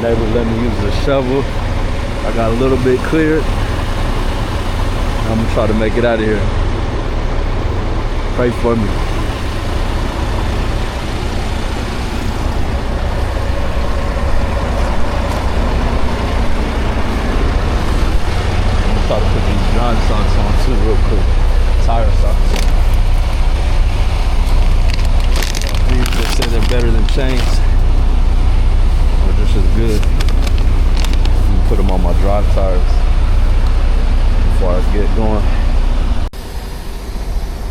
Neighbor let me use the shovel. I got a little bit cleared. I'm gonna try to make it out of here. Pray for me. I'm gonna try to put these dry socks on too real quick. Tire socks. They say they're better than chains. Or just as good. I'm gonna put them on my dry tires before I get going.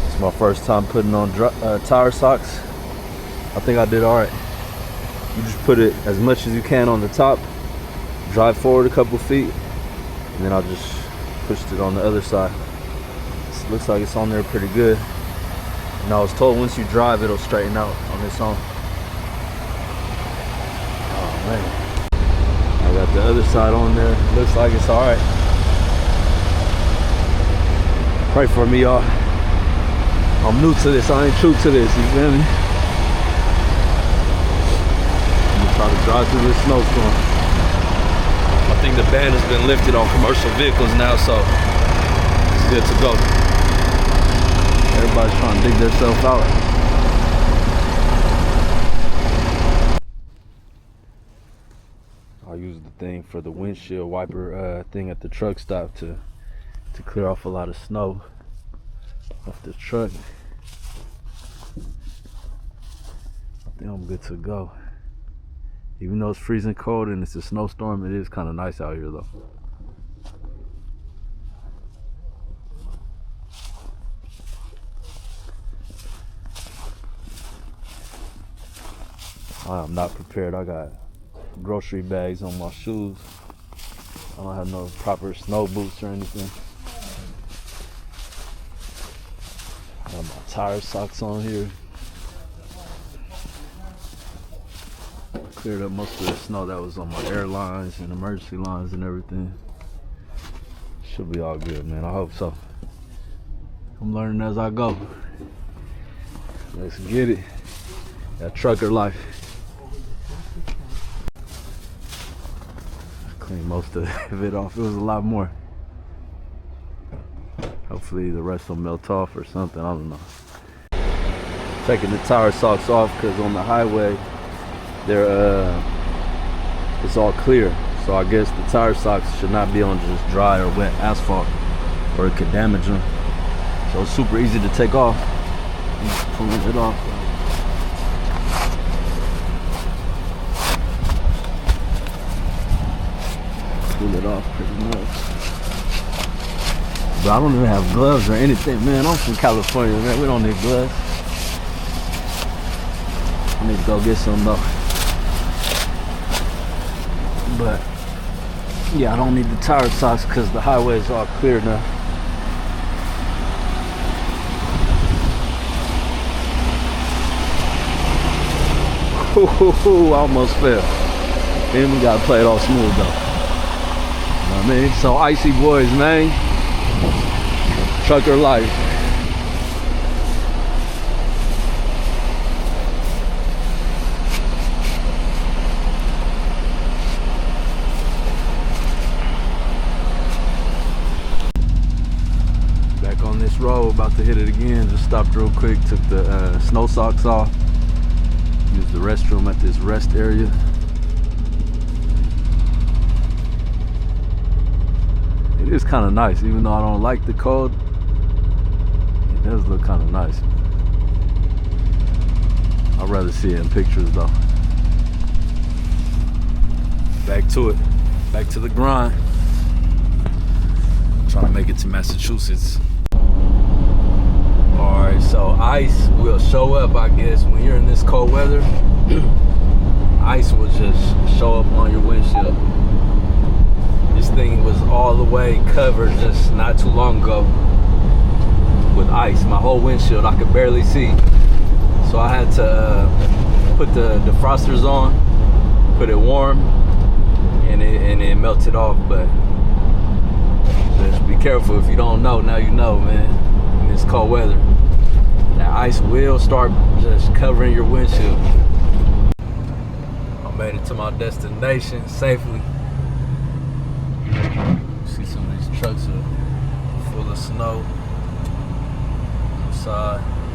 It's my first time putting on tire socks. I think I did all right. You just put it as much as you can on the top, drive forward a couple feet, and then I just pushed it on the other side. It looks like it's on there pretty good. And I was told once you drive, it'll straighten out on its own. Oh man. I got the other side on there. Looks like it's all right. Pray for me, y'all. I'm new to this. I ain't true to this. You feel me? I'm gonna try to drive through this snowstorm. I think the ban has been lifted on commercial vehicles now, so it's good to go. Everybody's trying to dig themselves out. I'll use the thing for the windshield wiper thing at the truck stop to clear off a lot of snow off the truck. I think I'm good to go. Even though it's freezing cold and it's a snowstorm, it is kind of nice out here though. I'm not prepared. I got grocery bags on my shoes. I don't have no proper snow boots or anything. I got my tire socks on here. Cleared up most of the snow that was on my airlines and emergency lines and everything. Should be all good, man. I hope so. I'm learning as I go. Let's get it. That trucker life. Clean most of it off. It was a lot more. Hopefully the rest will melt off or something. I don't know. Taking the tire socks off because on the highway it's all clear. So I guess the tire socks should not be on just dry or wet asphalt or it could damage them. So it's super easy to take off. I'm just pulling it off. Pull it off pretty much. But I don't even have gloves or anything, man. I'm from California, man. We don't need gloves. I need to go get some though. But yeah, I don't need the tire socks because the highway is all clear now. I almost fell. Then we gotta play it all smooth though. You know what I mean? So icy boys, man. Trucker life. Back on this road, about to hit it again. Just stopped real quick, took the snow socks off. Used the restroom at this rest area. It is kind of nice, even though I don't like the cold. It does look kind of nice. I'd rather see it in pictures though. Back to it. Back to the grind. Trying to make it to Massachusetts. Alright, so ice will show up, I guess, when you're in this cold weather. Ice will just show up on your windshield. This thing was all the way covered just not too long ago with ice. My whole windshield, I could barely see. So I had to put the defrosters on, put it warm, and it melted off. But just be careful. If you don't know, now you know, man. In this cold weather, that ice will start just covering your windshield. I made it it to my destination safely. See some of these trucks are full of snow outside.